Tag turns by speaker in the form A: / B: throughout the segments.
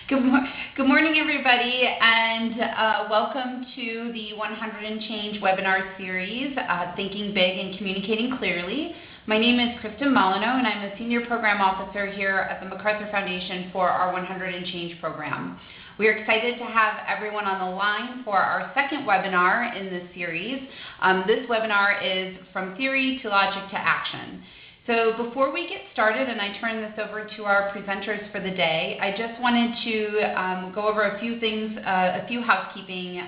A: Good morning, everybody, and welcome to the 100& Change webinar series, Thinking Big and Communicating Clearly. My name is Kristen Molyneaux, and I'm a Senior Program Officer here at the MacArthur Foundation for our 100& Change program. We are excited to have everyone on the line for our second webinar in this series. This webinar is From Theory to Logic to Action. So before we get started and I turn this over to our presenters for the day, I just wanted to go over a few things, a few housekeeping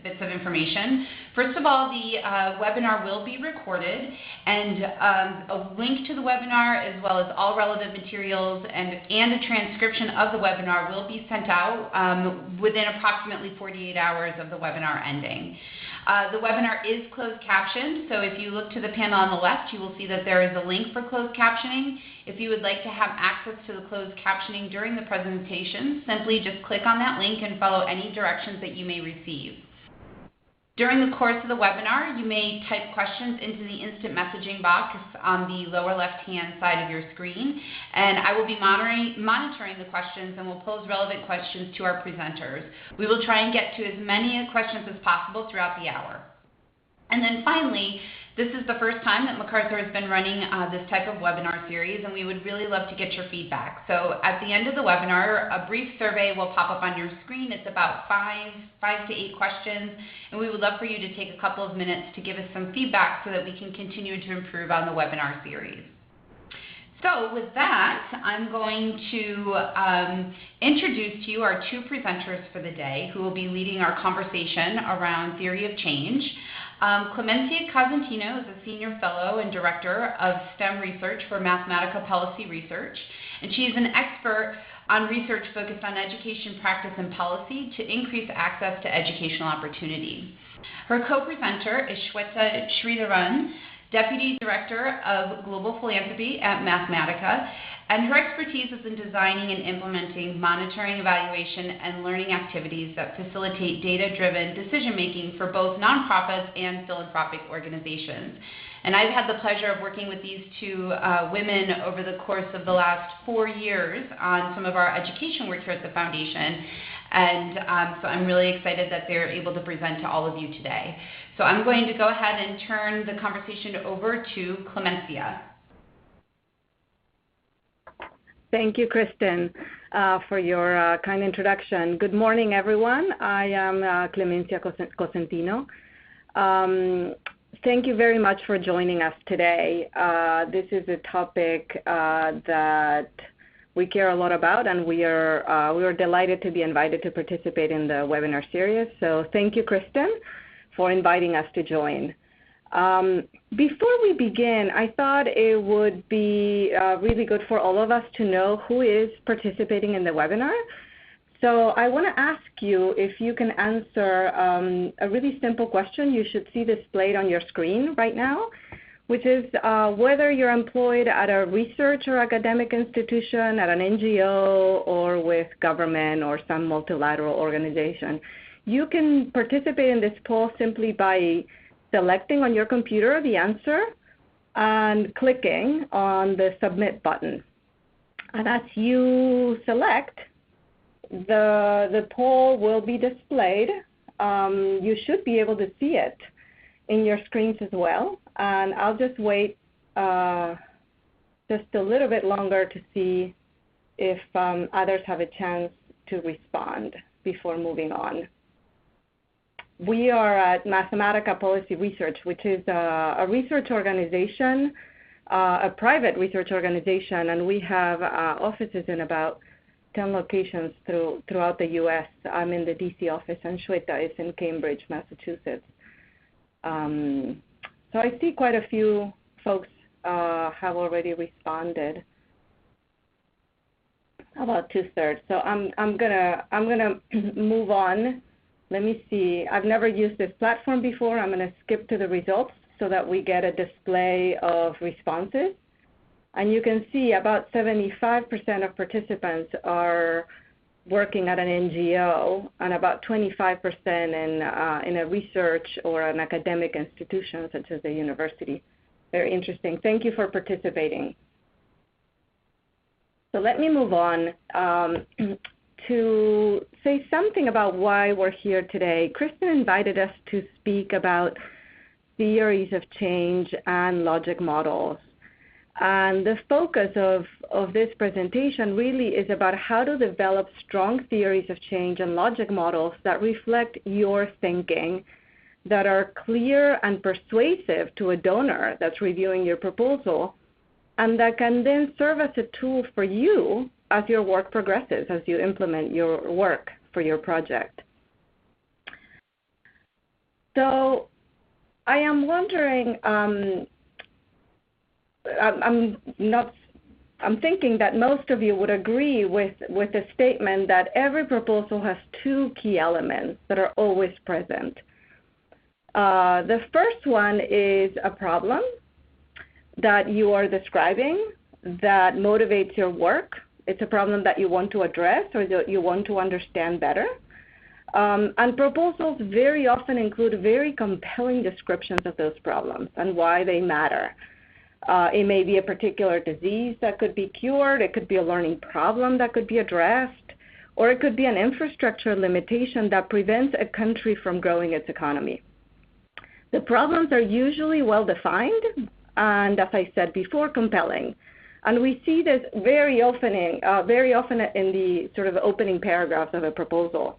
A: bits of information. First of all, the webinar will be recorded, and a link to the webinar as well as all relevant materials and a transcription of the webinar will be sent out within approximately 48 hours of the webinar ending. The webinar is closed captioned, so if you look to the panel on the left, you will see that there is a link for closed captioning. If you would like to have access to the closed captioning during the presentation, simply just click on that link and follow any directions that you may receive. During the course of the webinar, you may type questions into the instant messaging box on the lower left-hand side of your screen, and I will be monitoring the questions and will pose relevant questions to our presenters. We will try and get to as many questions as possible throughout the hour. And then finally, this is the first time that MacArthur has been running this type of webinar series, and we would really love to get your feedback. So at the end of the webinar, a brief survey will pop up on your screen. It's about five to eight questions, and we would love for you to take a couple of minutes to give us some feedback so that we can continue to improve on the webinar series. So with that, I'm going to introduce to you our two presenters for the day who will be leading our conversation around theory of change. Clemencia Cosentino is a Senior Fellow and Director of STEM Research for Mathematica Policy Research, and she is an expert on research focused on education practice and policy to increase access to educational opportunity. Her co-presenter is Swetha Sridharan, Deputy Director of Global Philanthropy at Mathematica, and her expertise is in designing and implementing monitoring, evaluation, and learning activities that facilitate data-driven decision-making for both nonprofits and philanthropic organizations. And I've had the pleasure of working with these two women over the course of the last 4 years on some of our education work here at the Foundation. And so I'm really excited that they're able to present to all of you today. So I'm going to go ahead and turn the conversation over to Clemencia.
B: Thank you, Kristen, for your kind introduction. Good morning, everyone. I am Clemencia Cosentino. Thank you very much for joining us today. This is a topic that we care a lot about, and we were delighted to be invited to participate in the webinar series. So thank you, Kristen, for inviting us to join. Before we begin, I thought it would be really good for all of us to know who is participating in the webinar. So I want to ask you if you can answer a really simple question you should see displayed on your screen right now, which is whether you're employed at a research or academic institution, at an NGO, or with government or some multilateral organization. You can participate in this poll simply by selecting on your computer the answer and clicking on the submit button. And as you select, the poll will be displayed. You should be able to see it in your screens as well. And I'll just wait just a little bit longer to see if others have a chance to respond before moving on. We are at Mathematica Policy Research, which is a research organization, a private research organization, and we have offices in about 10 locations throughout the U.S. I'm in the D.C. office, and Swetha is in Cambridge, Massachusetts. So I see quite a few folks have already responded, about 2/3. So I'm gonna move on. Let me see. I've never used this platform before. I'm going to skip to the results so that we get a display of responses. And you can see about 75% of participants are working at an NGO and about 25% in a research or an academic institution such as a university. Very interesting. Thank you for participating. So let me move on to say something about why we're here today. Kristen invited us to speak about theories of change and logic models. And the focus of this presentation really is about how to develop strong theories of change and logic models that reflect your thinking, that are clear and persuasive to a donor that's reviewing your proposal, and that can then serve as a tool for you as your work progresses, as you implement your work for your project. So I am wondering, I'm thinking that most of you would agree with the statement that every proposal has two key elements that are always present. The first one is a problem that you are describing that motivates your work. It's a problem that you want to address or that you want to understand better. And proposals very often include very compelling descriptions of those problems and why they matter. It may be a particular disease that could be cured, it could be a learning problem that could be addressed, or it could be an infrastructure limitation that prevents a country from growing its economy. The problems are usually well-defined and, as I said before, compelling. And we see this very often in the sort of opening paragraphs of a proposal.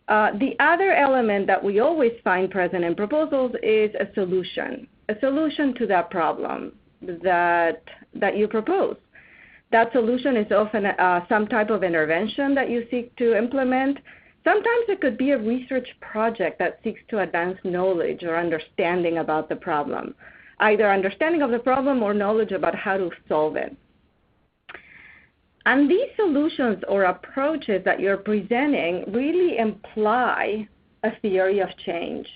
B: The other element that we always find present in proposals is a solution to that problem that you propose. That solution is often some type of intervention that you seek to implement. Sometimes it could be a research project that seeks to advance knowledge or understanding about the problem, either understanding of the problem or knowledge about how to solve it. And these solutions or approaches that you're presenting really imply a theory of change.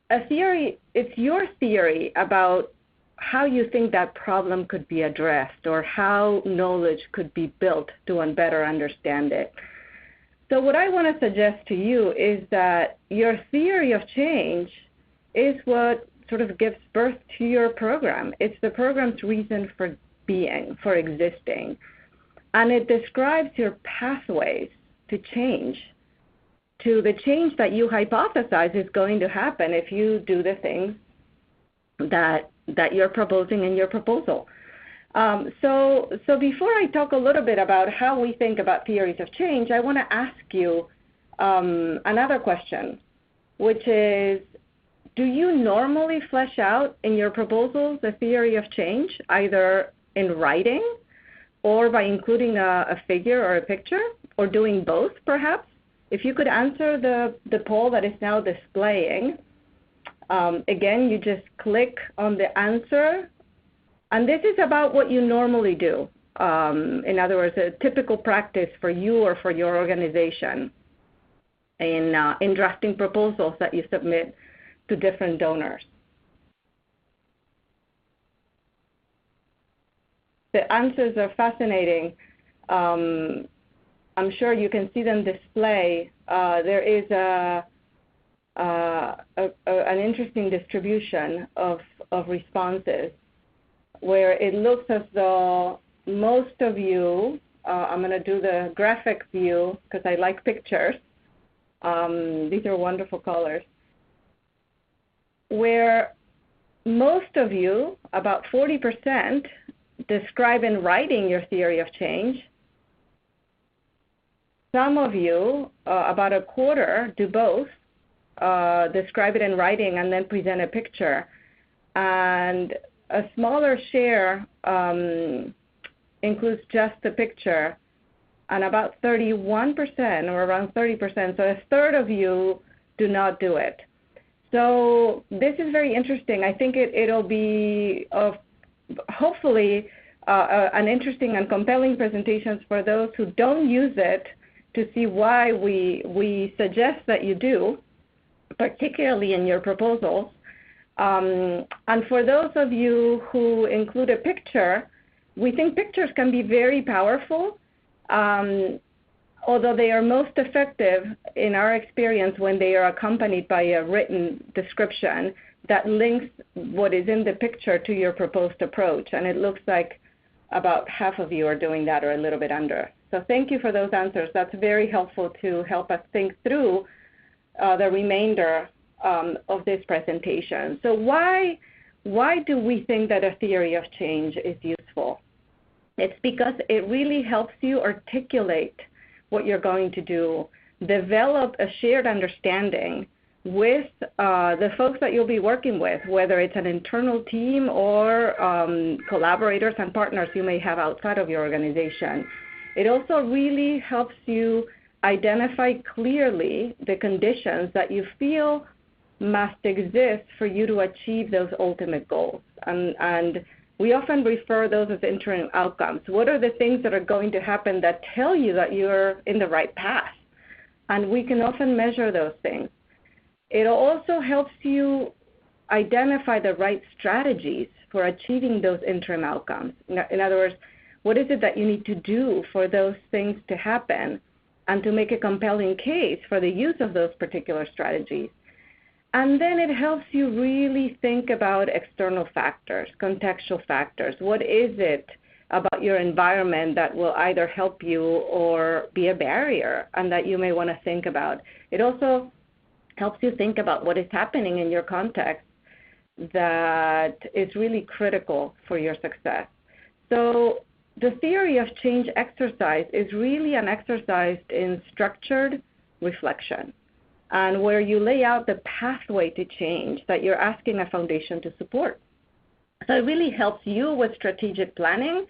B: It's your theory about how you think that problem could be addressed or how knowledge could be built to better understand it. So what I want to suggest to you is that your theory of change is what sort of gives birth to your program. It's the program's reason for being, for existing. And it describes your pathways to change, to the change that you hypothesize is going to happen if you do the things that you're proposing in your proposal. So before I talk a little bit about how we think about theories of change, I want to ask you another question, which is, do you normally flesh out in your proposals a theory of change, either in writing or by including a figure or a picture, or doing both perhaps? If you could answer the poll that is now displaying, again, you just click on the answer, and this is about what you normally do. In other words, a typical practice for you or for your organization in drafting proposals that you submit to different donors. The answers are fascinating. I'm sure you can see them display. There is an interesting distribution of responses where it looks as though most of you, I'm going to do the graphic view because I like pictures. These are wonderful colors. Where most of you, about 40%, describe in writing your theory of change. Some of you, about a quarter, do both, describe it in writing and then present a picture. And a smaller share includes just the picture, and about 31% or around 30%, so a third of you do not do it. So this is very interesting. I think it'll be hopefully an interesting and compelling presentation for those who don't use it to see why we suggest that you do, particularly in your proposals. And for those of you who include a picture, we think pictures can be very powerful, although they are most effective in our experience when they are accompanied by a written description that links what is in the picture to your proposed approach. And it looks like about half of you are doing that or a little bit under. So thank you for those answers. That's very helpful to help us think through the remainder of this presentation. So why do we think that a theory of change is useful? It's because it really helps you articulate what you're going to do, develop a shared understanding with the folks that you'll be working with, whether it's an internal team or collaborators and partners you may have outside of your organization. It also really helps you identify clearly the conditions that you feel must exist for you to achieve those ultimate goals. And we often refer those as interim outcomes. What are the things that are going to happen that tell you that you're in the right path? And we can often measure those things. It also helps you identify the right strategies for achieving those interim outcomes. In other words, what is it that you need to do for those things to happen and to make a compelling case for the use of those particular strategies? And then it helps you really think about external factors, contextual factors. What is it about your environment that will either help you or be a barrier and that you may want to think about? It also helps you think about what is happening in your context that is really critical for your success. So the theory of change exercise is really an exercise in structured reflection, and where you lay out the pathway to change that you're asking a foundation to support. So it really helps you with strategic planning,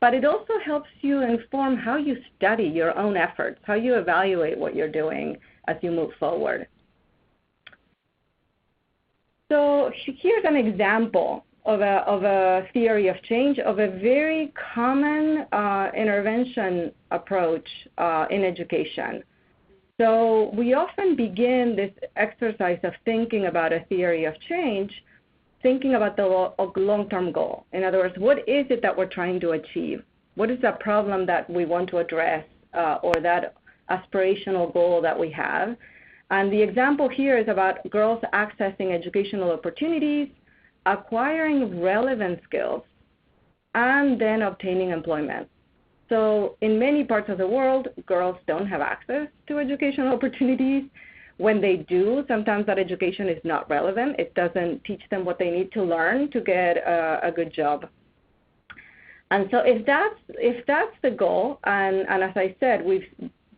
B: but it also helps you inform how you study your own efforts, how you evaluate what you're doing as you move forward. So here's an example of a theory of change, of a very common intervention approach in education. So we often begin this exercise of thinking about a theory of change, thinking about the long-term goal. In other words, what is it that we're trying to achieve? What is the problem that we want to address or that aspirational goal that we have? And the example here is about girls accessing educational opportunities, acquiring relevant skills, and then obtaining employment. So in many parts of the world, girls don't have access to educational opportunities. When they do, sometimes that education is not relevant. It doesn't teach them what they need to learn to get a good job. And so if that's the goal, and as I said,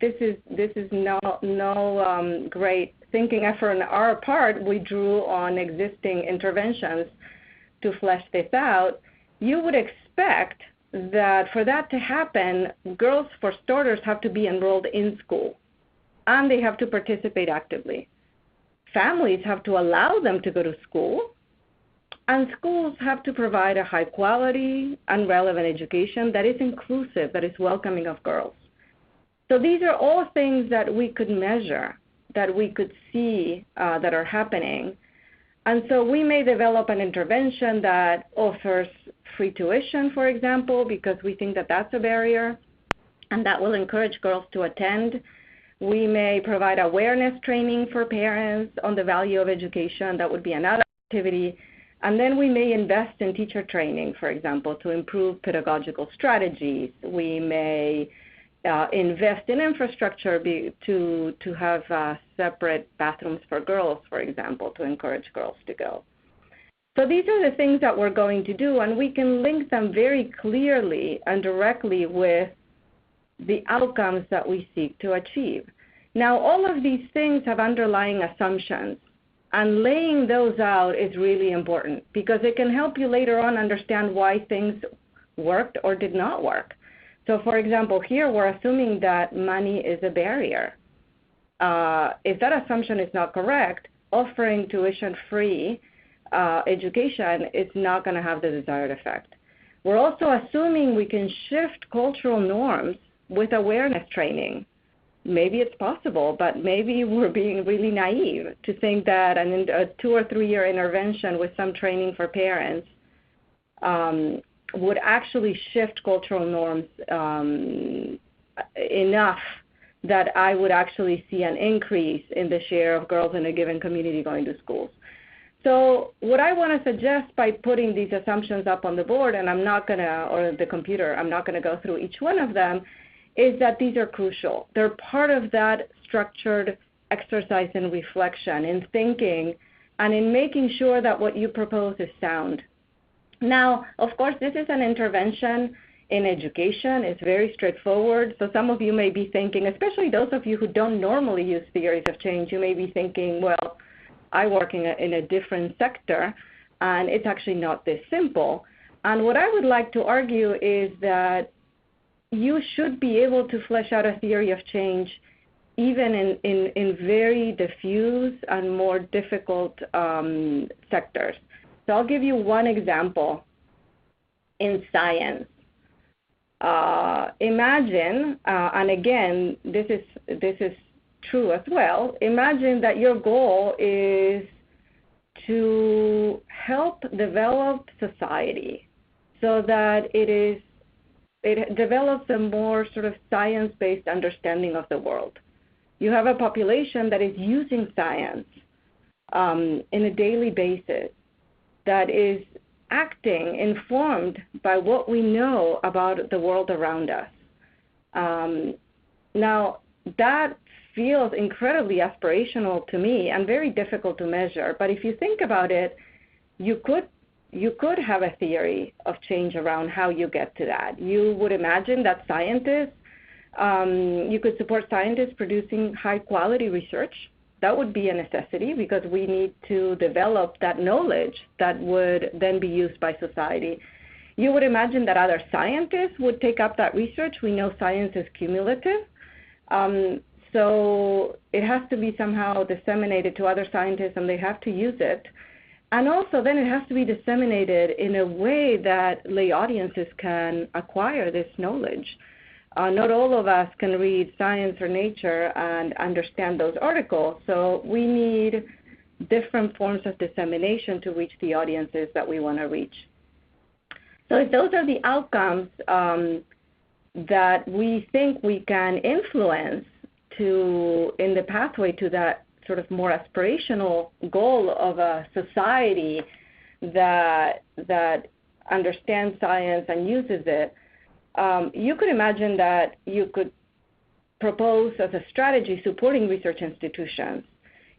B: this is no great thinking effort on our part. We drew on existing interventions to flesh this out. You would expect that for that to happen, girls, for starters, have to be enrolled in school, and they have to participate actively. Families have to allow them to go to school, and schools have to provide a high quality and relevant education that is inclusive, that is welcoming of girls. So these are all things that we could measure, that we could see that are happening. And so we may develop an intervention that offers free tuition, for example, because we think that that's a barrier, and that will encourage girls to attend. We may provide awareness training for parents on the value of education. That would be another activity. And then we may invest in teacher training, for example, to improve pedagogical strategies. We may invest in infrastructure to have separate bathrooms for girls, for example, to encourage girls to go. So these are the things that we're going to do, and we can link them very clearly and directly with the outcomes that we seek to achieve. Now, all of these things have underlying assumptions, and laying those out is really important because it can help you later on understand why things worked or did not work. So, for example, here we're assuming that money is a barrier. If that assumption is not correct, offering tuition-free education is not going to have the desired effect. We're also assuming we can shift cultural norms with awareness training. Maybe it's possible, but maybe we're being really naive to think that a 2 or 3 year intervention with some training for parents would actually shift cultural norms enough that I would actually see an increase in the share of girls in a given community going to schools. So what I want to suggest by putting these assumptions up on the board, and I'm not going to, or the computer, I'm not going to go through each one of them, is that these are crucial. They're part of that structured exercise in reflection, in thinking, and in making sure that what you propose is sound. Now, of course, this is an intervention in education. It's very straightforward. So some of you may be thinking, especially those of you who don't normally use theories of change, you may be thinking, well, I work in a different sector, and it's actually not this simple. And what I would like to argue is that you should be able to flesh out a theory of change even in very diffuse and more difficult sectors. So I'll give you one example in science. Imagine, and again, this is true as well, imagine that your goal is to help develop society so that it develops a more sort of science-based understanding of the world. You have a population that is using science in a daily basis, that is acting informed by what we know about the world around us. Now, that feels incredibly aspirational to me and very difficult to measure. But if you think about it, you could have a theory of change around how you get to that. You would imagine that scientists, you could support scientists producing high-quality research. That would be a necessity because we need to develop that knowledge that would then be used by society. You would imagine that other scientists would take up that research. We know science is cumulative. So it has to be somehow disseminated to other scientists, and they have to use it. And also then it has to be disseminated in a way that lay audiences can acquire this knowledge. Not all of us can read Science or Nature and understand those articles, so we need different forms of dissemination to reach the audiences that we want to reach. So if those are the outcomes that we think we can influence in the pathway to that sort of more aspirational goal of a society that understands science and uses it, you could imagine that you could propose as a strategy supporting research institutions.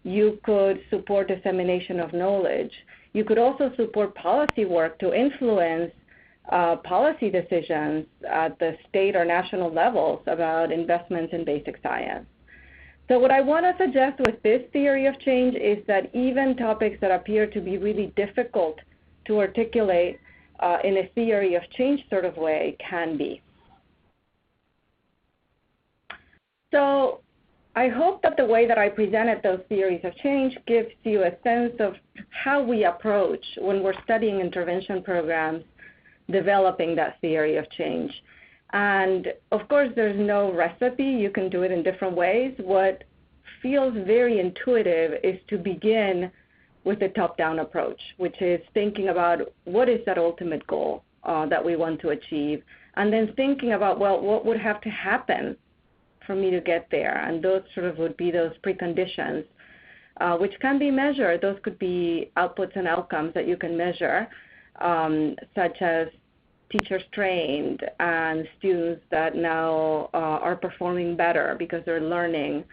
B: You could support dissemination of knowledge. You could also support policy work to influence policy decisions at the state or national levels about investments in basic science. So what I want to suggest with this theory of change is that even topics that appear to be really difficult to articulate in a theory of change sort of way can be. So I hope that the way that I presented those theories of change gives you a sense of how we approach when we're studying intervention programs developing that theory of change. And of course, there's no recipe. You can do it in different ways. What feels very intuitive is to begin with a top-down approach, which is thinking about what is that ultimate goal that we want to achieve, and then thinking about, well, what would have to happen for me to get there? And those sort of would be those preconditions, which can be measured. Those could be outputs and outcomes that you can measure, such as teachers trained and students that now are performing better because they're learning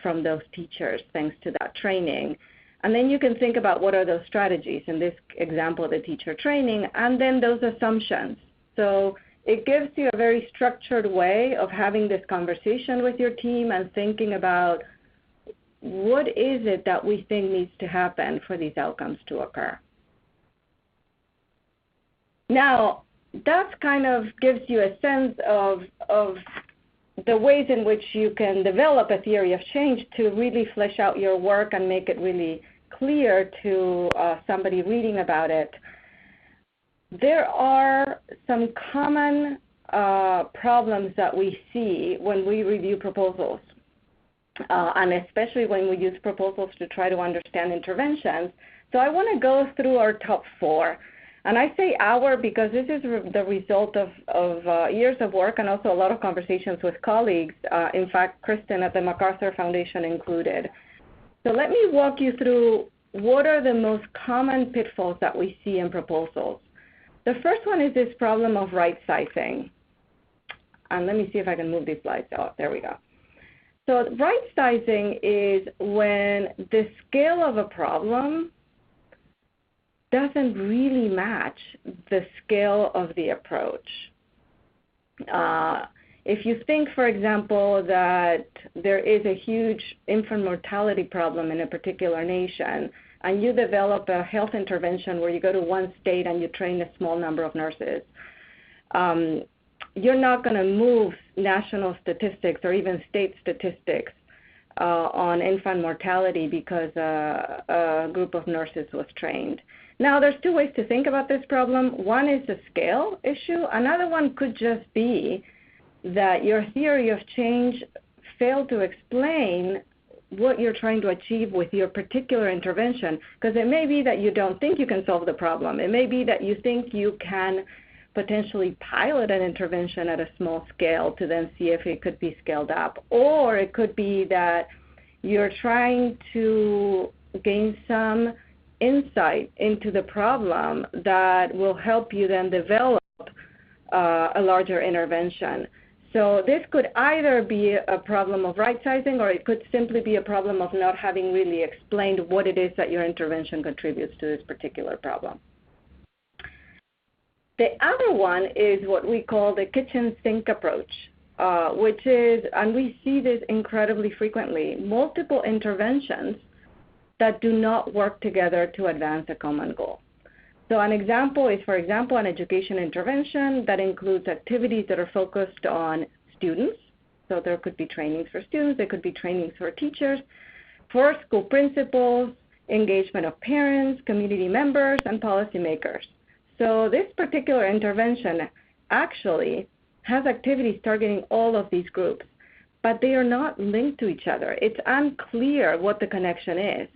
B: from those teachers thanks to that training. And then you can think about what are those strategies, in this example, the teacher training, and then those assumptions. So it gives you a very structured way of having this conversation with your team and thinking about what is it that we think needs to happen for these outcomes to occur. Now, that kind of gives you a sense of the ways in which you can develop a theory of change to really flesh out your work and make it really clear to somebody reading about it. There are some common problems that we see when we review proposals, and especially when we use proposals to try to understand interventions. So I want to go through our top 4. And I say our because this is the result of years of work and also a lot of conversations with colleagues, in fact, Kristen at the MacArthur Foundation included. So let me walk you through what are the most common pitfalls that we see in proposals? The first one is this problem of right sizing. And let me see if I can move these slides out. There we go. So right sizing is when the scale of a problem doesn't really match the scale of the approach. If you think, for example, that there is a huge infant mortality problem in a particular nation, and you develop a health intervention where you go to one state and you train a small number of nurses, you're not going to move national statistics or even state statistics on infant mortality because a group of nurses was trained. Now, there's two ways to think about this problem. One is the scale issue. Another one could just be that your theory of change failed to explain what you're trying to achieve with your particular intervention, because it may be that you don't think you can solve the problem. It may be that you think you can potentially pilot an intervention at a small scale to then see if it could be scaled up. Or it could be that you're trying to gain some insight into the problem that will help you then develop a larger intervention. So this could either be a problem of right sizing, or it could simply be a problem of not having really explained what it is that your intervention contributes to this particular problem. The other one is what we call the kitchen sink approach, which is, and we see this incredibly frequently, multiple interventions that do not work together to advance a common goal. So an example is, for example, an education intervention that includes activities that are focused on students. So there could be trainings for students, there could be trainings for teachers, for school principals, engagement of parents, community members, and policymakers. So this particular intervention actually has activities targeting all of these groups, but they are not linked to each other. It's unclear what the connection is.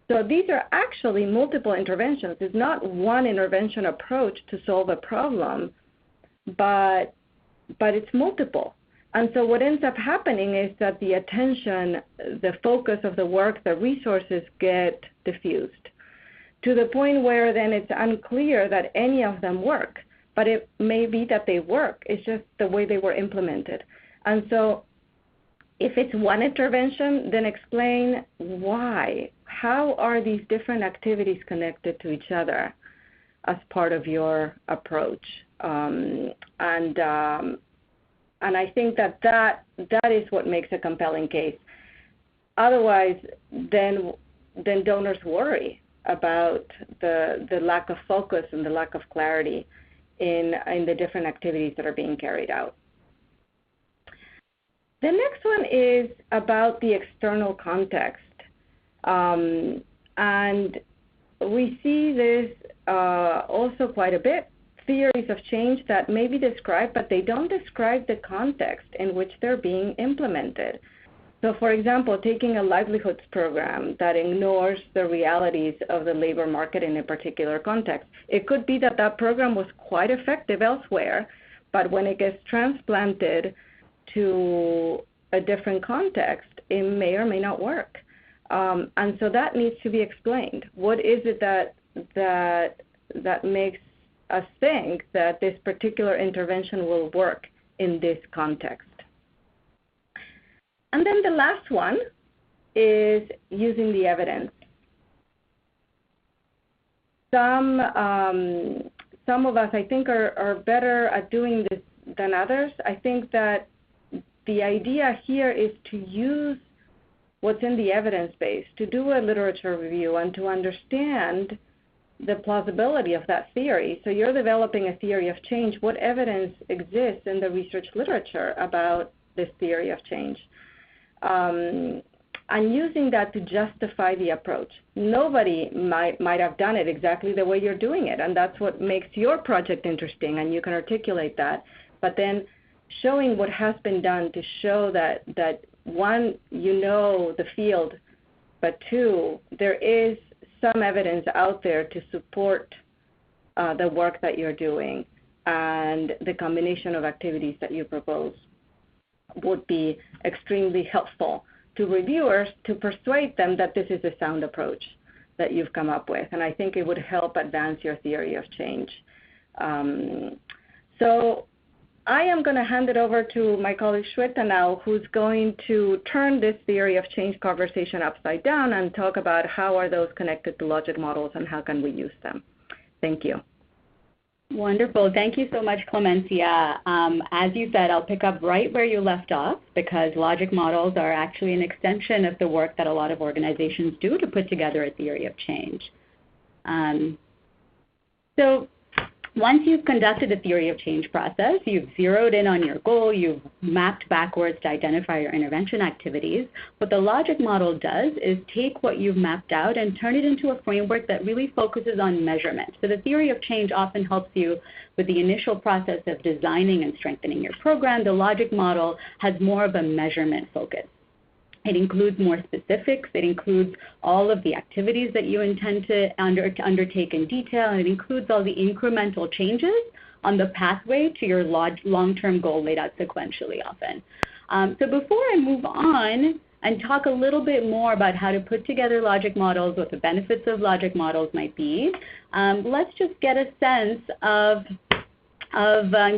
B: So these are actually multiple interventions. It's not one intervention approach to solve a problem, but it's multiple. And so what ends up happening is that the attention, the focus of the work, the resources get diffused to the point where then it's unclear that any of them work. But it may be that they work. It's just the way they were implemented. And so if it's one intervention, then explain why. How are these different activities connected to each other as part of your approach? And I think that is what makes a compelling case. Otherwise, then donors worry about the lack of focus and the lack of clarity in the different activities that are being carried out. The next one is about the external context. And we see this also quite a bit, theories of change that may be described, but they don't describe the context in which they're being implemented. So for example, taking a livelihoods program that ignores the realities of the labor market in a particular context. It could be that that program was quite effective elsewhere, but when it gets transplanted to a different context, it may or may not work. And so that needs to be explained. What is it that makes us think that this particular intervention will work in this context? And then the last one is using the evidence. Some of us, I think, are better at doing this than others. I think that the idea here is to use what's in the evidence base, to do a literature review and to understand the plausibility of that theory. So you're developing a theory of change. What evidence exists in the research literature about this theory of change? And using that to justify the approach. Nobody might have done it exactly the way you're doing it, and that's what makes your project interesting, and you can articulate that. But then showing what has been done to show that one, you know the field, but two, there is some evidence out there to support the work that you're doing, and the combination of activities that you propose would be extremely helpful to reviewers to persuade them that this is a sound approach. that you've come up with, and I think it would help advance your theory of change. So I am going to hand it over to my colleague Swetha now, who's going to turn this theory of change conversation upside down and talk about how are those connected to logic models and how can we use them. Thank you.
C: Wonderful. Thank you so much, Clemencia. As you said, I'll pick up right where you left off because logic models are actually an extension of the work that a lot of organizations do to put together a theory of change. So once you've conducted a theory of change process, you've zeroed in on your goal, you've mapped backwards to identify your intervention activities, what the logic model does is take what you've mapped out and turn it into a framework that really focuses on measurement. So the theory of change often helps you with the initial process of designing and strengthening your program. The logic model has more of a measurement focus. It includes more specifics. It includes all of the activities that you intend to undertake in detail, and it includes all the incremental changes on the pathway to your long-term goal laid out sequentially often. So before I move on and talk a little bit more about how to put together logic models, what the benefits of logic models might be, let's just get a sense of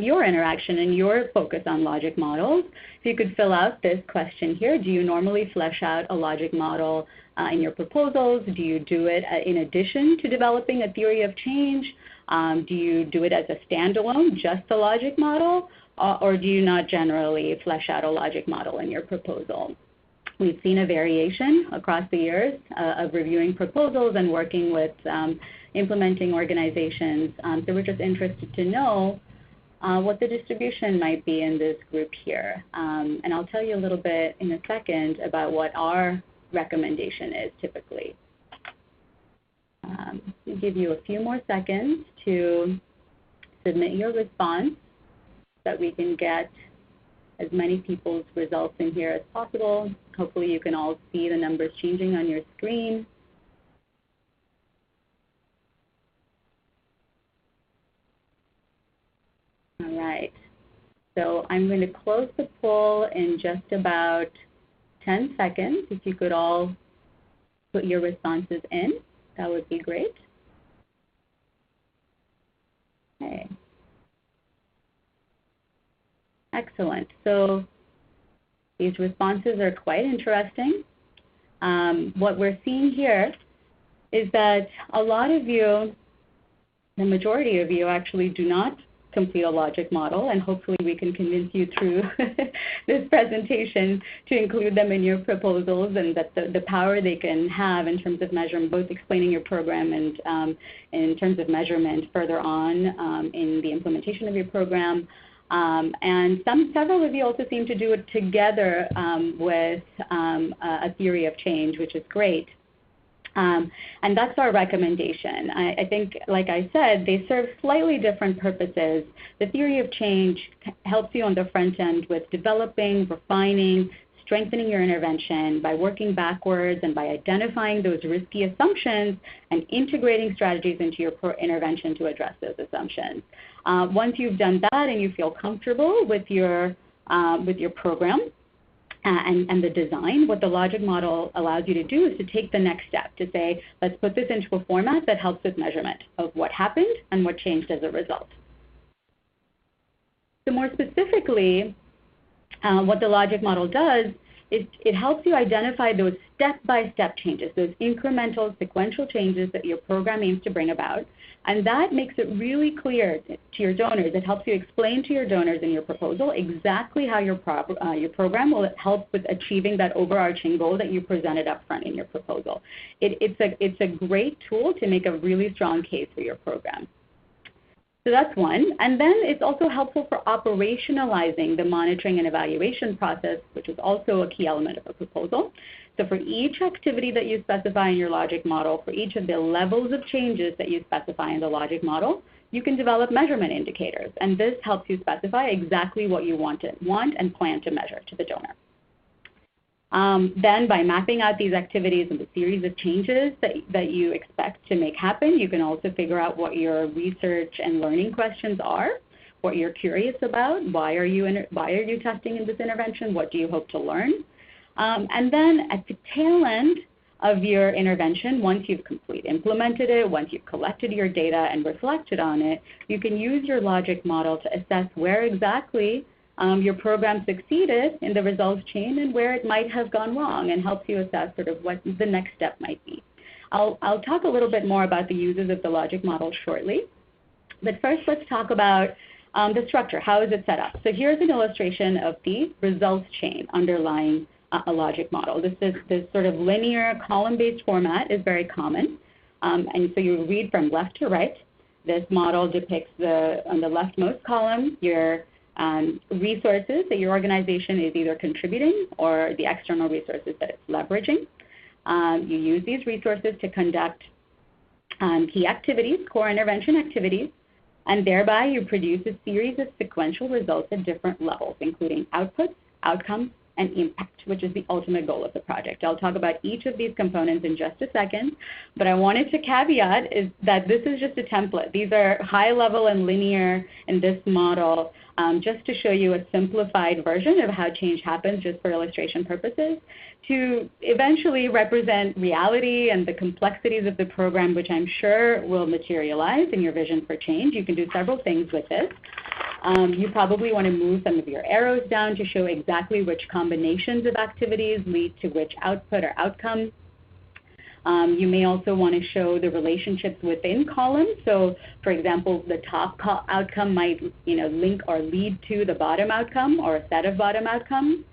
C: your interaction and your focus on logic models. If you could fill out this question here, do you normally flesh out a logic model in your proposals? Do you do it in addition to developing a theory of change? Do you do it as a standalone, just a logic model? Or do you not generally flesh out a logic model in your proposal? We've seen a variation across the years of reviewing proposals and working with implementing organizations. So we're just interested to know what the distribution might be in this group here. And I'll tell you a little bit in a second about what our recommendation is typically. I'll give you a few more seconds to submit your response so that we can get as many people's results in here as possible. Hopefully you can all see the numbers changing on your screen. All right, so I'm going to close the poll in just about 10 seconds. If you could all put your responses in, that would be great. Okay. Excellent. So these responses are quite interesting. What we're seeing here is that a lot of you, the majority of you actually do not complete a logic model, and hopefully we can convince you through this presentation to include them in your proposals, and that the power they can have in terms of measurement, both explaining your program and in terms of measurement further on in the implementation of your program. And several of you also seem to do it together with a theory of change, which is great. And that's our recommendation. I think, like I said, they serve slightly different purposes. The theory of change helps you on the front end with developing, refining, strengthening your intervention by working backwards and by identifying those risky assumptions and integrating strategies into your intervention to address those assumptions. Once you've done that and you feel comfortable with your program, and the design, what the logic model allows you to do is to take the next step, to say, let's put this into a format that helps with measurement of what happened and what changed as a result. So more specifically, what the logic model does is it helps you identify those step-by-step changes, those incremental sequential changes that your program aims to bring about. And that makes it really clear to your donors. It helps you explain to your donors in your proposal exactly how your program will help with achieving that overarching goal that you presented up front in your proposal. It's a great tool to make a really strong case for your program. So that's one. And then it's also helpful for operationalizing the monitoring and evaluation process, which is also a key element of a proposal. So for each activity that you specify in your logic model, for each of the levels of changes that you specify in the logic model, you can develop measurement indicators. And this helps you specify exactly what you want and plan to measure to the donor. Then by mapping out these activities and the series of changes that you expect to make happen, you can also figure out what your research and learning questions are, what you're curious about, why are you testing in this intervention, what do you hope to learn. And then at the tail end of your intervention, once you've implemented it, once you've collected your data and reflected on it, you can use your logic model to assess where exactly your program succeeded in the results chain and where it might have gone wrong, and helps you assess sort of what the next step might be. I'll talk a little bit more about the uses of the logic model shortly. But first, let's talk about the structure. How is it set up? So here's an illustration of the results chain underlying a logic model. This sort of linear column-based format is very common. And so you read from left to right. This model depicts on the leftmost column your resources that your organization is either contributing or the external resources that it's leveraging. You use these resources to conduct key activities, core intervention activities, and thereby you produce a series of sequential results at different levels, including outputs, outcomes, and impact, which is the ultimate goal of the project. I'll talk about each of these components in just a second, but I wanted to caveat is that this is just a template. These are high level and linear in this model, just to show you a simplified version of how change happens, just for illustration purposes, to eventually represent reality and the complexities of the program, which I'm sure will materialize in your vision for change. You can do several things with this. You probably want to move some of your arrows down to show exactly which combinations of activities lead to which output or outcome. You may also want to show the relationships within columns. So, for example, the top outcome might link or lead to the bottom outcome or a set of bottom outcomes.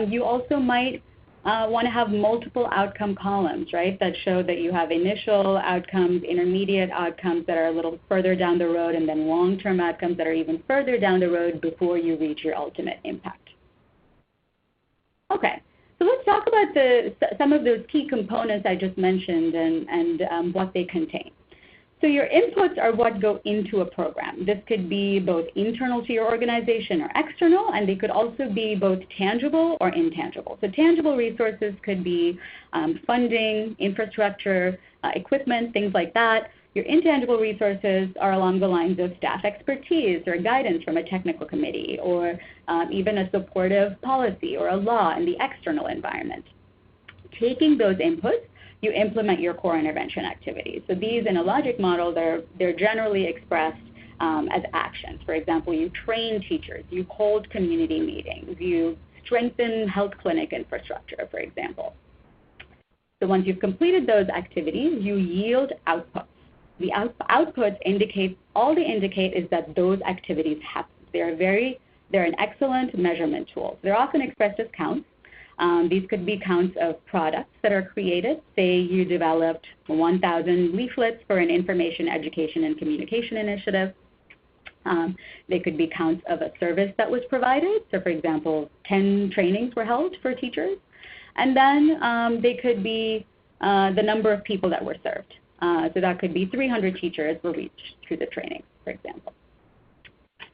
C: You also might want to have multiple outcome columns, right, that show that you have initial outcomes, intermediate outcomes that are a little further down the road, and then long-term outcomes that are even further down the road before you reach your ultimate impact. Okay, so let's talk about some of those key components I just mentioned and what they contain. So your inputs are what go into a program. This could be both internal to your organization or external, and they could also be both tangible or intangible. So tangible resources could be funding, infrastructure, equipment, things like that. Your intangible resources are along the lines of staff expertise or guidance from a technical committee, or even a supportive policy or a law in the external environment. Taking those inputs, you implement your core intervention activities. So these, in a logic model, they're generally expressed as actions. For example, you train teachers, you hold community meetings, you strengthen health clinic infrastructure, for example. So once you've completed those activities, you yield outputs. The outputs indicate is that those activities happen. They're an excellent measurement tool. They're often expressed as counts. These could be counts of products that are created. Say you developed 1,000 leaflets for an information, education, and communication initiative. They could be counts of a service that was provided. So, for example, 10 trainings were held for teachers. And then they could be the number of people that were served. So that could be 300 teachers were reached through the training, for example.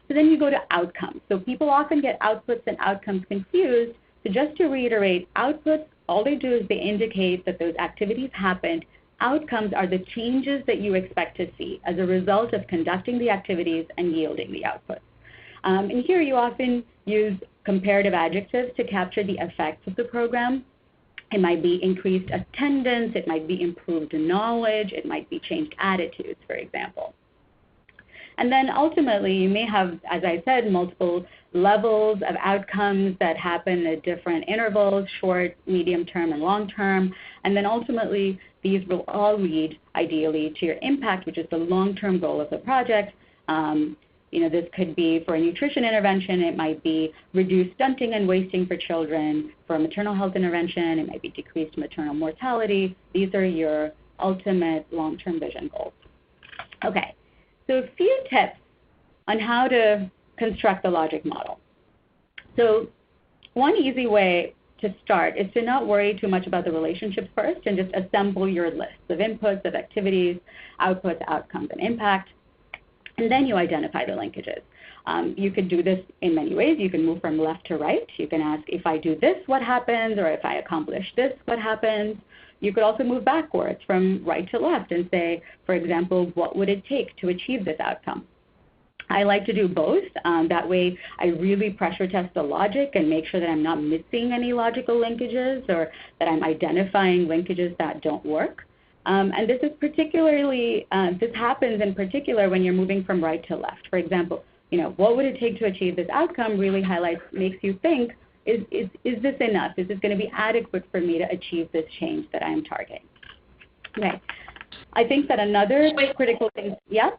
C: So then you go to outcomes. So people often get outputs and outcomes confused. So just to reiterate, outputs, all they do is they indicate that those activities happened. Outcomes are the changes that you expect to see as a result of conducting the activities and yielding the outputs. And here you often use comparative adjectives to capture the effects of the program. It might be increased attendance, it might be improved knowledge, it might be changed attitudes, for example. And then ultimately, you may have, as I said, multiple levels of outcomes that happen at different intervals, short, medium term, and long term. And then ultimately, these will all lead, ideally, to your impact, which is the long-term goal of the project. This could be for a nutrition intervention. It might be reduced stunting and wasting for children. For a maternal health intervention, it might be decreased maternal mortality. These are your ultimate long-term vision goals. Okay. So a few tips on how to construct the logic model. So one easy way to start is to not worry too much about the relationships first and just assemble your list of inputs, of activities, outputs, outcomes, and impact, and then you identify the linkages. You could do this in many ways. You can move from left to right. You can ask, if I do this, what happens? Or if I accomplish this, what happens? You could also move backwards from right to left and say, for example, what would it take to achieve this outcome? I like to do both. That way I really pressure test the logic and make sure that I'm not missing any logical linkages or that I'm identifying linkages that don't work. And this is particularly, this happens in particular when you're moving from right to left. For example, what would it take to achieve this outcome really makes you think, is this enough? Is this going to be adequate for me to achieve this change that I'm targeting? Okay. I think that another critical thing, yeah?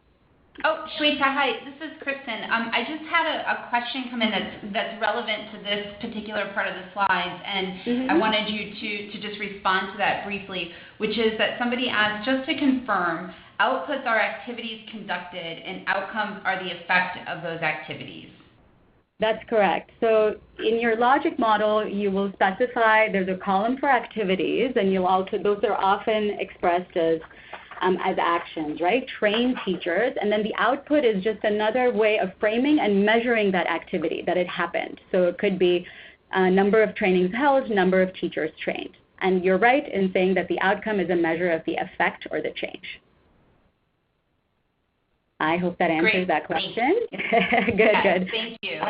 A: Oh, Swetha, hi. This is Kristen. I just had a question come in that's relevant to this particular part of the slides, and I wanted you to just respond to that briefly, which is that somebody asked, just to confirm, outputs are activities conducted, and outcomes are the effect of those activities.
C: That's correct. So in your logic model, you will specify there's a column for activities, and those are often expressed as actions, right? Train teachers, and then the output is just another way of framing and measuring that activity, that it happened. So it could be number of trainings held, number of teachers trained. And you're right in saying that the outcome is a measure of the effect or the change. I hope that answers that question. Good.
A: Thank you.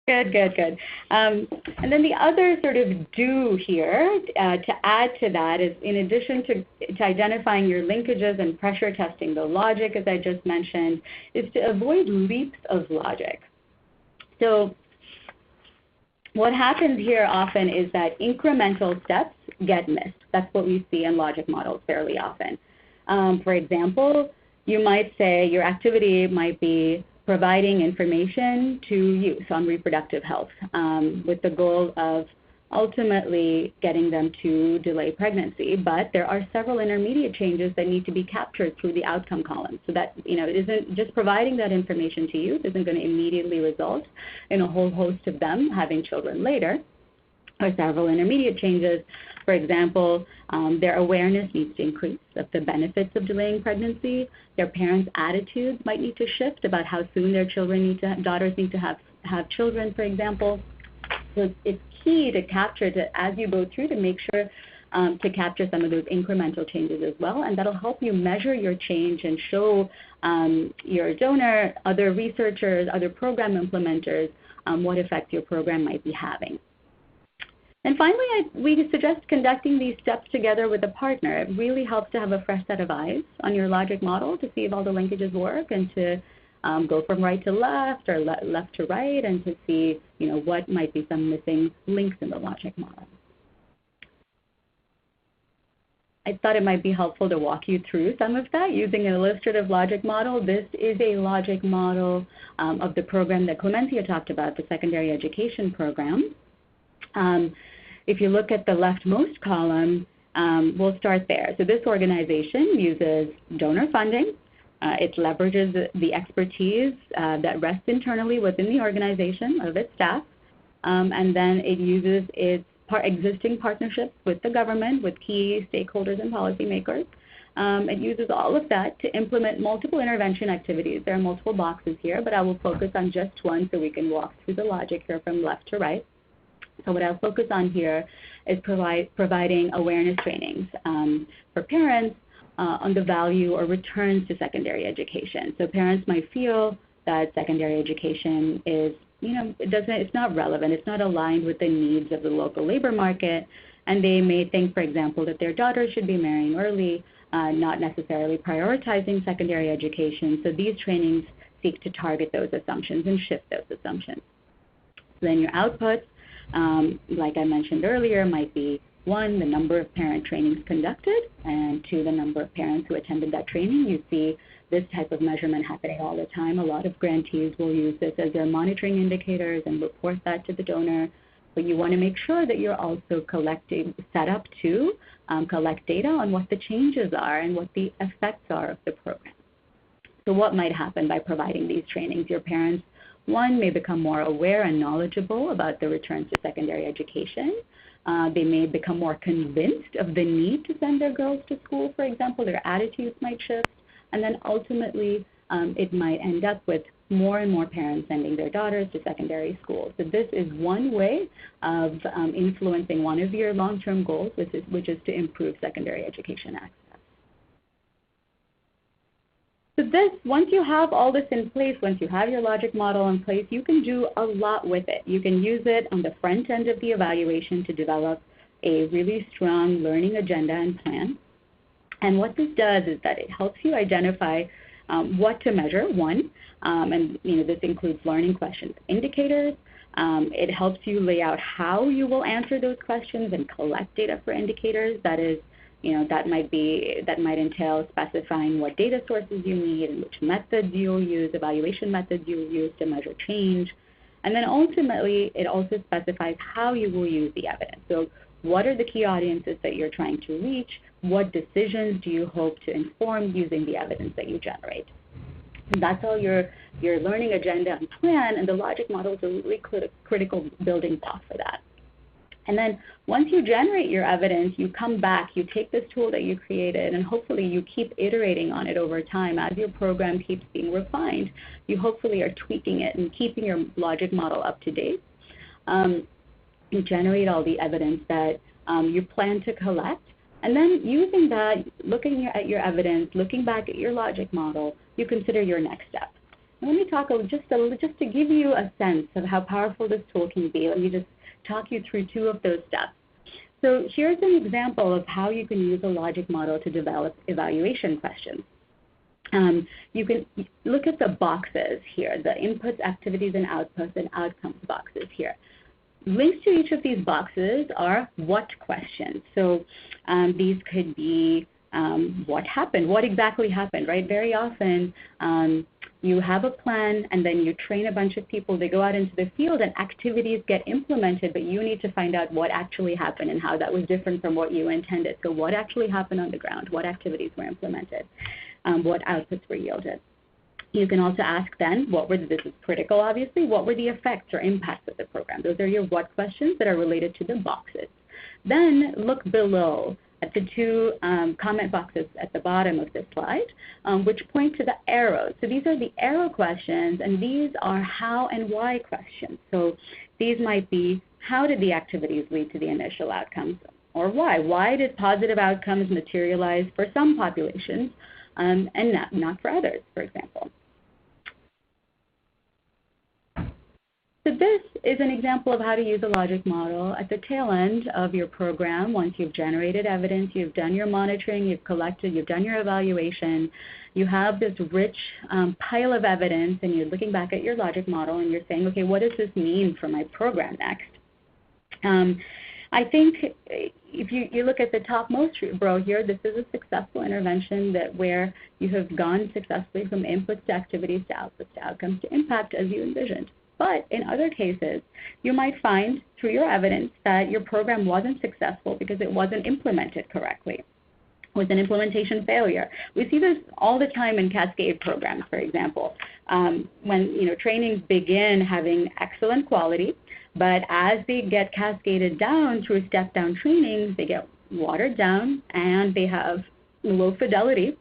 C: Good. And then the other sort of do here to add to that is, in addition to identifying your linkages and pressure testing the logic, as I just mentioned, is to avoid leaps of logic. So what happens here often is that incremental steps get missed. That's what we see in logic models fairly often. For example, you might say your activity might be providing information to youth on reproductive health with the goal of ultimately getting them to delay pregnancy. But there are several intermediate changes that need to be captured through the outcome column. So that, it isn't just providing that information to youth isn't going to immediately result in a whole host of them having children later. Or several intermediate changes. For example, their awareness needs to increase of the benefits of delaying pregnancy. Their parents' attitudes might need to shift about how soon their daughters need to have children, for example. So it's key to capture, as you go through, to make sure to capture some of those incremental changes as well, and that'll help you measure your change and show your donor, other researchers, other program implementers what effect your program might be having. And finally, we suggest conducting these steps together with a partner. It really helps to have a fresh set of eyes on your logic model to see if all the linkages work, and to go from right to left or left to right, and to see what might be some missing links in the logic model. I thought it might be helpful to walk you through some of that using an illustrative logic model. This is a logic model of the program that Clemencia talked about, the secondary education program. If you look at the leftmost column, we'll start there. So this organization uses donor funding. It leverages the expertise that rests internally within the organization of its staff, and then it uses its existing partnerships with the government, with key stakeholders and policymakers. It uses all of that to implement multiple intervention activities. There are multiple boxes here, but I will focus on just one so we can walk through the logic here from left to right. So what I'll focus on here is providing awareness trainings for parents on the value or returns to secondary education. So parents might feel that secondary education is, it's not relevant, it's not aligned with the needs of the local labor market, and they may think, for example, that their daughters should be marrying early, not necessarily prioritizing secondary education. So these trainings seek to target those assumptions and shift those assumptions. So then your outputs, like I mentioned earlier, might be 1, the number of parent trainings conducted, and 2, the number of parents who attended that training. You see this type of measurement happening all the time. A lot of grantees will use this as their monitoring indicators and report that to the donor. But you want to make sure that you're also set up to collect data on what the changes are and what the effects are of the program. So what might happen by providing these trainings? Your parents, 1, may become more aware and knowledgeable about the returns to secondary education. They may become more convinced of the need to send their girls to school, for example. Their attitudes might shift. And then ultimately, it might end up with more and more parents sending their daughters to secondary school. So this is one way of influencing one of your long-term goals, which is to improve secondary education access. So once you have all this in place, once you have your logic model in place, you can do a lot with it. You can use it on the front end of the evaluation to develop a really strong learning agenda and plan. And what this does is that it helps you identify what to measure, one, and this includes learning questions, indicators. It helps you lay out how you will answer those questions and collect data for indicators. That is, that might entail specifying what data sources you need and which methods you'll use, evaluation methods you'll use to measure change. And then ultimately, it also specifies how you will use the evidence. So what are the key audiences that you're trying to reach? What decisions do you hope to inform using the evidence that you generate? And that's all your learning agenda and plan, and the logic model is a really critical building block for that. And then once you generate your evidence, you come back, you take this tool that you created, and hopefully you keep iterating on it over time. As your program keeps being refined, you hopefully are tweaking it and keeping your logic model up to date. You generate all the evidence that you plan to collect, and then using that, looking at your evidence, looking back at your logic model, you consider your next step. Let me talk just to give you a sense of how powerful this tool can be. Let me just talk you through two of those steps. So here's an example of how you can use a logic model to develop evaluation questions. You can look at the boxes here, the inputs, activities, and outputs and outcomes boxes here. Links to each of these boxes are what questions. So these could be what happened, what exactly happened, right? Very often you have a plan and then you train a bunch of people, they go out into the field and activities get implemented, but you need to find out what actually happened and how that was different from what you intended. So what actually happened on the ground, what activities were implemented, what outputs were yielded. You can also ask then, this is critical obviously, what were the effects or impacts of the program? Those are your what questions that are related to the boxes. Then look below at the two comment boxes at the bottom of this slide, which point to the arrows. So these are the arrow questions, and these are how and why questions. So these might be, how did the activities lead to the initial outcomes? Or why? Why did positive outcomes materialize for some populations and not for others, for example? So this is an example of how to use a logic model at the tail end of your program. Once you've generated evidence, you've done your monitoring, you've collected, you've done your evaluation, you have this rich pile of evidence, and you're looking back at your logic model and you're saying, okay, what does this mean for my program next? I think if you look at the topmost row here, this is a successful intervention where you have gone successfully from inputs to activities to outputs to outcomes to impact as you envisioned. But in other cases, you might find through your evidence that your program wasn't successful because it wasn't implemented correctly. It was an implementation failure. We see this all the time in cascade programs, for example. When trainings begin having excellent quality, but as they get cascaded down through step-down trainings, they get watered down and they have low fidelity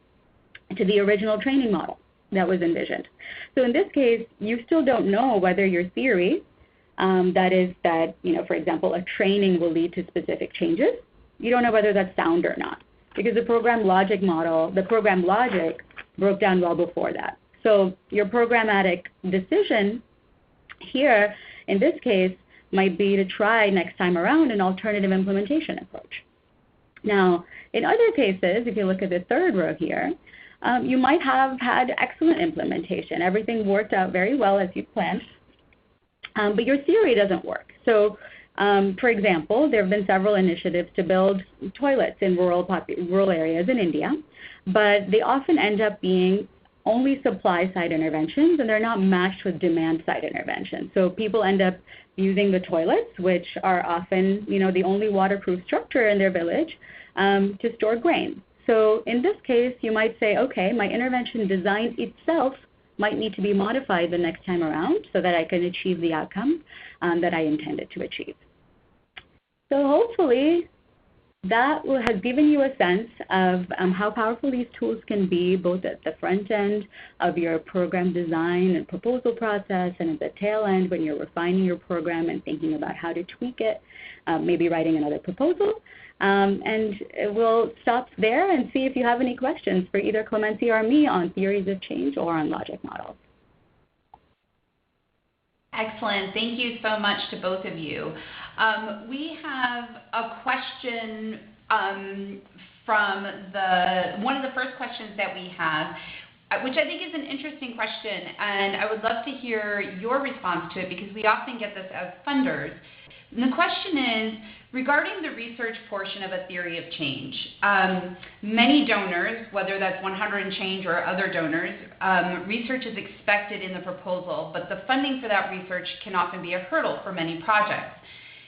C: to the original training model that was envisioned. So in this case, you still don't know whether your theory, for example, a training will lead to specific changes. You don't know whether that's sound or not, because the program logic broke down well before that. So your programmatic decision here, in this case, might be to try next time around an alternative implementation approach. Now, in other cases, if you look at the third row here, you might have had excellent implementation. Everything worked out very well as you planned, but your theory doesn't work. So, for example, there have been several initiatives to build toilets in rural areas in India, but they often end up being only supply-side interventions, and they're not matched with demand-side interventions. So people end up using the toilets, which are often, the only waterproof structure in their village, to store grain. So in this case, you might say, okay, my intervention design itself might need to be modified the next time around so that I can achieve the outcome that I intended to achieve. So hopefully That has given you a sense of how powerful these tools can be, both at the front end of your program design and proposal process, and at the tail end when you're refining your program and thinking about how to tweak it, maybe writing another proposal. And we'll stop there and see if you have any questions for either Clemencia or me on theories of change or on logic models.
A: Excellent. Thank you so much to both of you. We have a question from one of the first questions that we have, which I think is an interesting question, and I would love to hear your response to it because we often get this as funders. And the question is, regarding the research portion of a theory of change, many donors, whether that's 100&Change or other donors, research is expected in the proposal, but the funding for that research can often be a hurdle for many projects.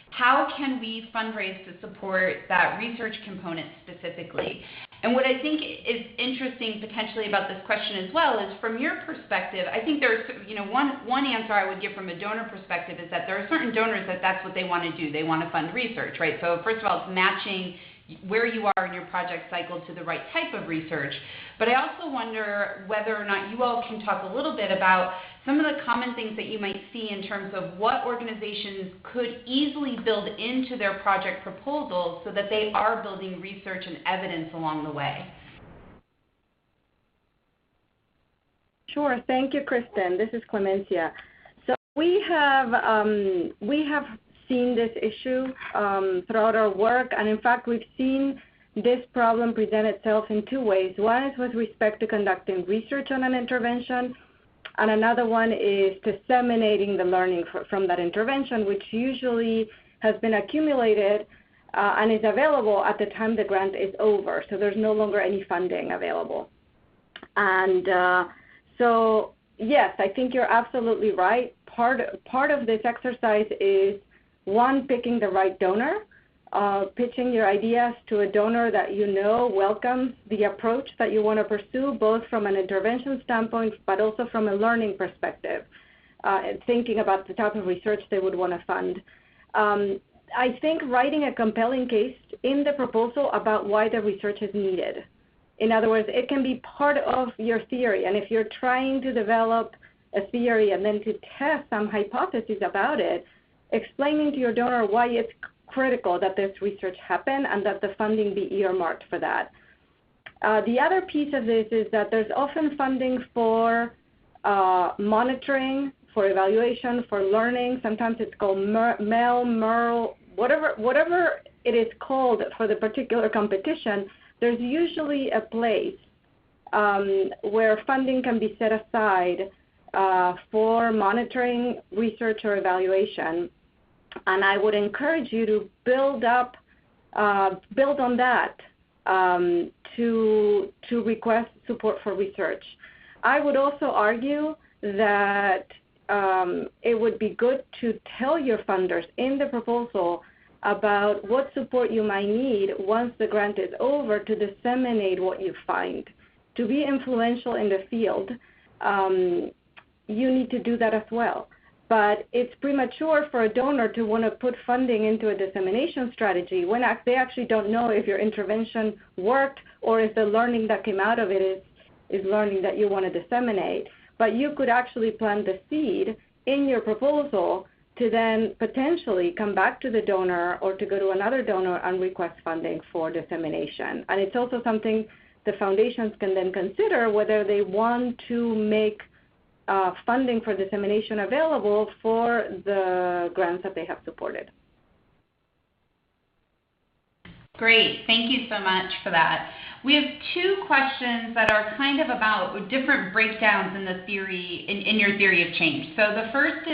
A: How can we fundraise to support that research component specifically? And what I think is interesting potentially about this question as well is from your perspective, I think there's, one answer I would give from a donor perspective is that there are certain donors that's what they want to do. They want to fund research, right? So first of all, it's matching where you are in your project cycle to the right type of research. But I also wonder whether or not you all can talk a little bit about some of the common things that you might see in terms of what organizations could easily build into their project proposals so that they are building research and evidence along the way.
B: Sure. Thank you, Kristen. This is Clemencia. So we have seen this issue throughout our work, and in fact, we've seen this problem present itself in two ways. One is with respect to conducting research on an intervention, and another one is disseminating the learning from that intervention, which usually has been accumulated and is available at the time the grant is over. So there's no longer any funding available. And so, yes, I think you're absolutely right. Part of this exercise is, one, picking the right donor, pitching your ideas to a donor that you know welcomes the approach that you want to pursue, both from an intervention standpoint, but also from a learning perspective, and thinking about the type of research they would want to fund. I think writing a compelling case in the proposal about why the research is needed. In other words, it can be part of your theory, and if you're trying to develop a theory and then to test some hypotheses about it, explaining to your donor why it's critical that this research happen and that the funding be earmarked for that. The other piece of this is that there's often funding for monitoring, for evaluation, for learning. Sometimes it's called MERL, whatever it is called for the particular competition. There's usually a place where funding can be set aside for monitoring, research, or evaluation. And I would encourage you to build on that to request support for research. I would also argue that it would be good to tell your funders in the proposal about what support you might need once the grant is over to disseminate what you find. To be influential in the field, you need to do that as well. But it's premature for a donor to want to put funding into a dissemination strategy when they actually don't know if your intervention worked or if the learning that came out of it is learning that you want to disseminate. But you could actually plant the seed in your proposal to then potentially come back to the donor or to go to another donor and request funding for dissemination. And it's also something the foundations can then consider whether they want to make funding for dissemination available for the grants that they have supported.
A: Great. Thank you so much for that. We have two questions that are kind of about different breakdowns in the theory, in your theory of change. So the first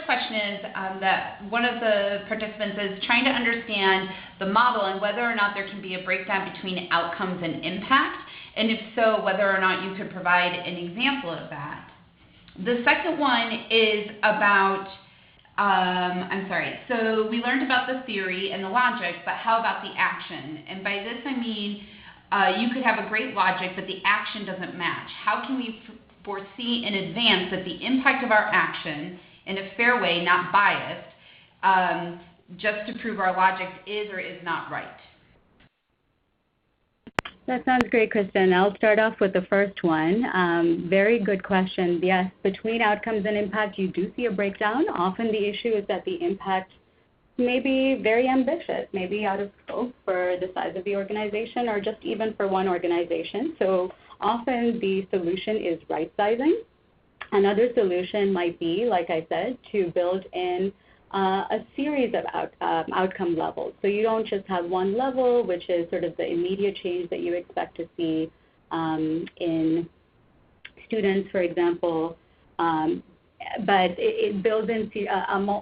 A: question is that one of the participants is trying to understand the model and whether or not there can be a breakdown between outcomes and impact, and if so, whether or not you could provide an example of that. The second one is about, so we learned about the theory and the logic, but how about the action? And by this I mean you could have a great logic, but the action doesn't match. How can we foresee in advance that the impact of our action, in a fair way, not biased, just to prove our logic is or is not right?
C: That sounds great, Kristen. I'll start off with the first one. Very good question. Yes, between outcomes and impact, you do see a breakdown. Often the issue is that the impact may be very ambitious, maybe out of scope for the size of the organization or just even for one organization. So often the solution is right sizing. Another solution might be, like I said, to build in a series of outcome levels. So you don't just have one level, which is sort of the immediate change that you expect to see in students, for example, but it builds into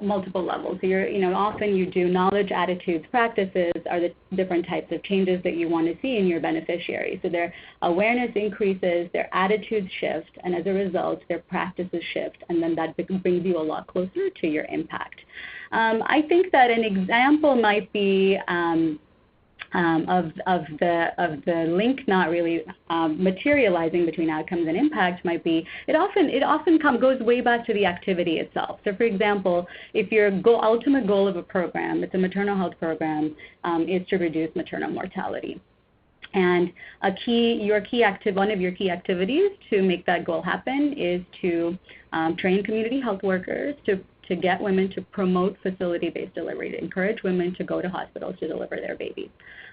C: multiple levels. So often you do knowledge, attitudes, practices are the different types of changes that you want to see in your beneficiaries. So their awareness increases, their attitudes shift, and as a result, their practices shift, and then that brings you a lot closer to your impact. I think that an example might be of the link not really materializing between outcomes and impact might be it often goes way back to the activity itself. So for example, if your ultimate goal of a program, it's a maternal health program, is to reduce maternal mortality. And one of your key activities to make that goal happen is to train community health workers to get women to promote facility-based delivery, to encourage women to go to hospitals to deliver their babies.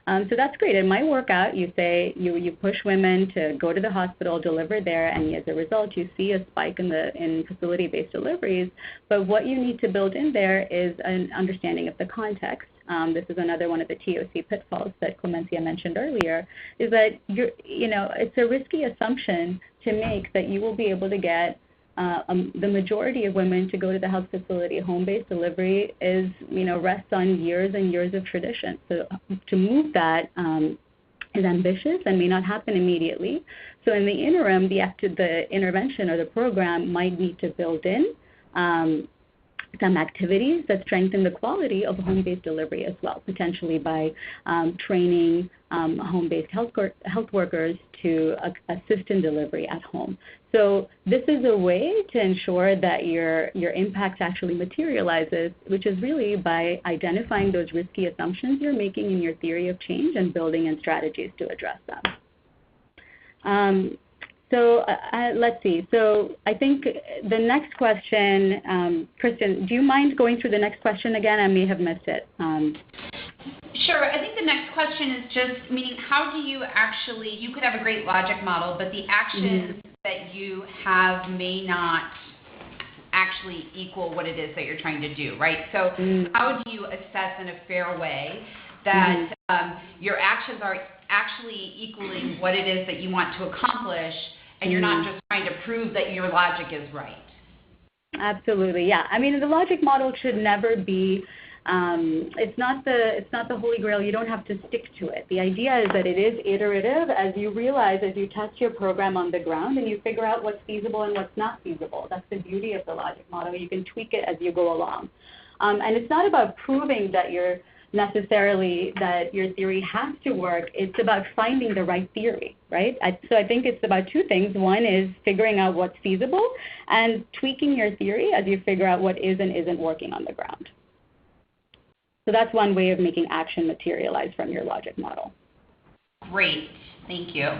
C: So that's great. It might work out. You say you push women to go to the hospital, deliver there, and as a result, you see a spike in facility-based deliveries. But what you need to build in there is an understanding of the context. This is another one of the TOC pitfalls that Clemencia mentioned earlier, is that it's a risky assumption to make that you will be able to get the majority of women to go to the health facility. Home-based delivery rests on years and years of tradition. So to move that is ambitious and may not happen immediately. So in the interim, the intervention or the program might need to build in some activities that strengthen the quality of home-based delivery as well, potentially by training home-based health workers to assist in delivery at home. So this is a way to ensure that your impact actually materializes, which is really by identifying those risky assumptions you're making in your theory of change and building in strategies to address them. Let's see. So I think the next question, Kristen, do you mind going through the next question again? I may have missed it.
A: Sure. I think the next question is just meaning how do you actually, you could have a great logic model, but the actions that you have may not actually equal what it is that you're trying to do, right? So how do you assess in a fair way that your actions are actually equaling what it is that you want to accomplish, and you're not just trying to prove that your logic is right?
C: Absolutely, yeah. I mean, the logic model should never be, it's not the holy grail. You don't have to stick to it. The idea is that it is iterative as you realize, as you test your program on the ground and you figure out what's feasible and what's not feasible. That's the beauty of the logic model. You can tweak it as you go along. And it's not about proving that your theory has to work. It's about finding the right theory, right? So I think it's about two things. One is figuring out what's feasible and tweaking your theory as you figure out what is and isn't working on the ground. So that's one way of making action materialize from your logic model.
A: Great, thank you.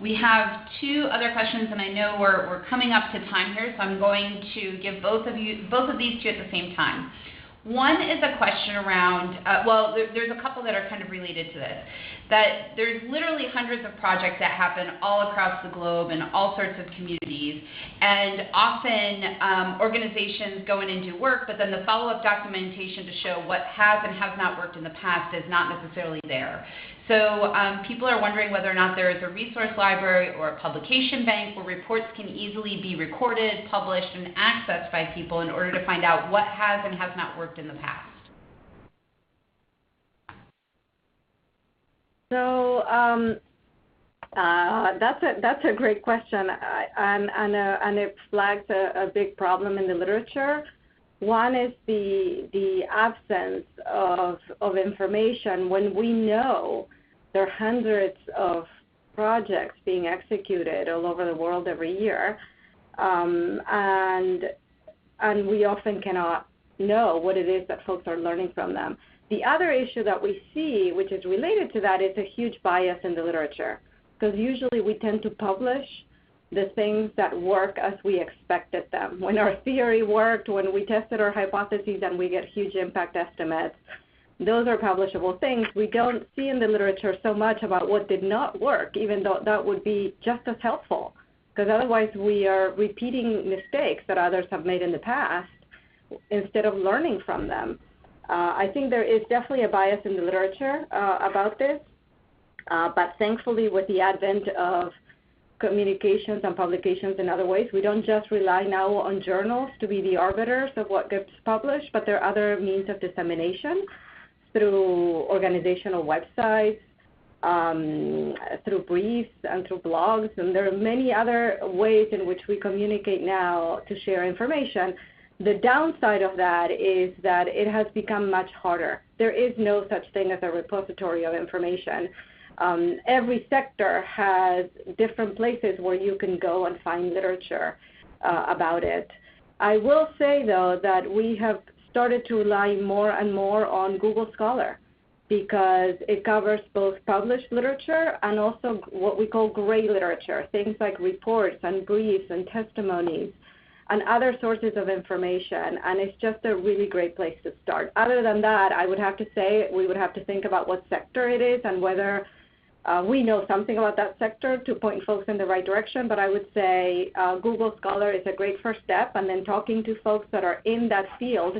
A: We have two other questions, and I know we're coming up to time here, so I'm going to give both of these two at the same time. One is a question around, there's a couple that are kind of related to this, that there's literally hundreds of projects that happen all across the globe in all sorts of communities, and often organizations go in and do work, but then the follow-up documentation to show what has and has not worked in the past is not necessarily there. So people are wondering whether or not there is a resource library or a publication bank where reports can easily be recorded, published, and accessed by people in order to find out what has and has not worked in the past.
B: So that's a great question, and it flags a big problem in the literature. One is the absence of information when we know there are hundreds of projects being executed all over the world every year, and we often cannot know what it is that folks are learning from them. The other issue that we see, which is related to that, is a huge bias in the literature, because usually we tend to publish the things that work as we expected them. When our theory worked, when we tested our hypotheses and we get huge impact estimates, those are publishable things. We don't see in the literature so much about what did not work, even though that would be just as helpful, because otherwise we are repeating mistakes that others have made in the past instead of learning from them. I think there is definitely a bias in the literature about this, but thankfully with the advent of communications and publications in other ways, we don't just rely now on journals to be the arbiters of what gets published, but there are other means of dissemination through organizational websites, through briefs and through blogs, and there are many other ways in which we communicate now to share information. The downside of that is that it has become much harder. There is no such thing as a repository of information. Every sector has different places where you can go and find literature about it. I will say, though, that we have started to rely more and more on Google Scholar, because it covers both published literature and also what we call gray literature, things like reports and briefs and testimonies and other sources of information, and it's just a really great place to start. Other than that, I would have to say we would have to think about what sector it is and whether we know something about that sector to point folks in the right direction, but I would say Google Scholar is a great first step, and then talking to folks that are in that field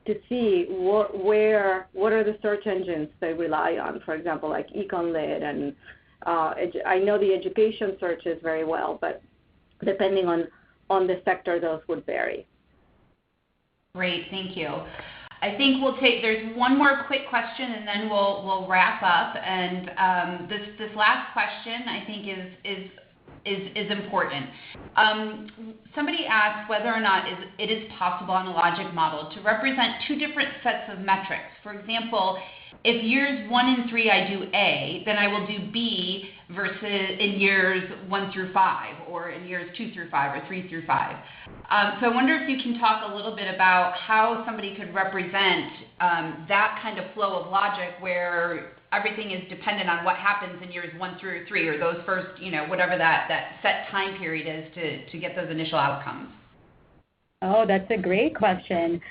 B: to see what are the search engines they rely on, for example, like EconLit, and I know the education searches very well, but depending on the sector, those would vary.
A: Great, thank you. I think there's one more quick question and then we'll wrap up. And this last question I think is important. Somebody asked whether or not it is possible on a logic model to represent two different sets of metrics. For example, if years 1 and 3 I do A, then I will do B versus in years 1 through 5, or in years 2 through 5, or 3 through 5. So I wonder if you can talk a little bit about how somebody could represent that kind of flow of logic where everything is dependent on what happens in years 1 through 3, or those first, whatever that set time period is to get those initial outcomes.
C: Oh, that's a great question.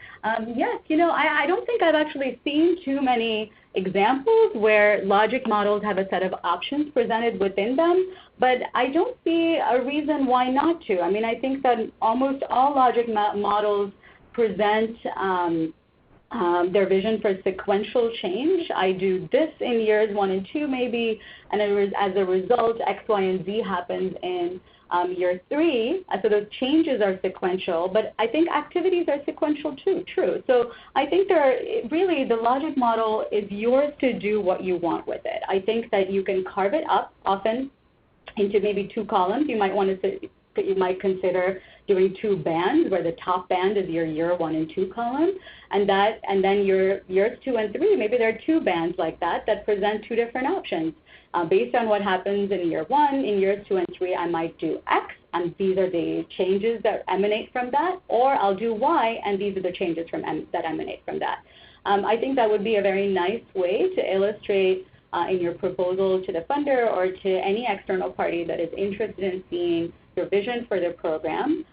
C: Yes, I don't think I've actually seen too many examples where logic models have a set of options presented within them, but I don't see a reason why not to. I mean, I think that almost all logic models present their vision for sequential change. I do this in years 1 and 2 maybe, and as a result, X, Y, and Z happens in year 3, so those changes are sequential, but I think activities are sequential too, true. So I think really the logic model is yours to do what you want with it. I think that you can carve it up often into maybe 2 columns. You might consider doing 2 bands, where the top band is your year 1 and 2 column, and then your years 2 and 3, maybe there are 2 bands like that present 2 different options. Based on what happens in year 1, in years 2 and 3, I might do X, and these are the changes that emanate from that, or I'll do Y, and these are the changes that emanate from that. I think that would be a very nice way to illustrate in your proposal to the funder or to any external party that is interested in seeing your vision for the program,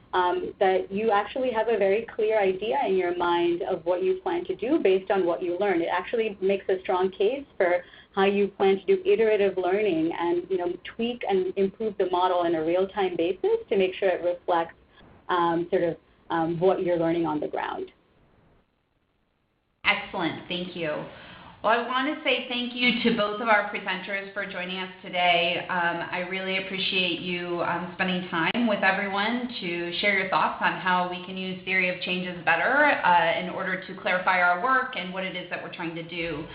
C: that you actually have a very clear idea in your mind of what you plan to do based on what you learn. It actually makes a strong case for how you plan to do iterative learning and tweak and improve the model on a real-time basis to make sure it reflects what you're learning on the ground.
A: Excellent, thank you. Well, I want to say thank you to both of our presenters for joining us today. I really appreciate you spending time with everyone to share your thoughts on how we can use theory of changes better in order to clarify our work and what it is that we're trying to do.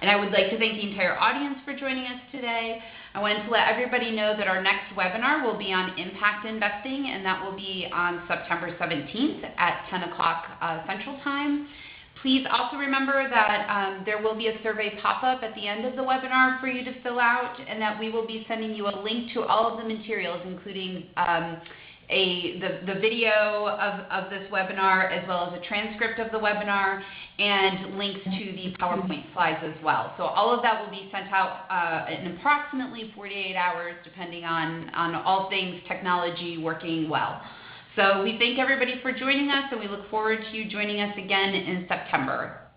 A: And I would like to thank the entire audience for joining us today. I wanted to let everybody know that our next webinar will be on impact investing, and that will be on September 17th at 10 o'clock Central Time. Please also remember that there will be a survey pop-up at the end of the webinar for you to fill out, and that we will be sending you a link to all of the materials, including the video of this webinar, as well as a transcript of the webinar, and links to the PowerPoint slides as well. So all of that will be sent out in approximately 48 hours, depending on all things technology working well. So we thank everybody for joining us, and we look forward to you joining us again in September.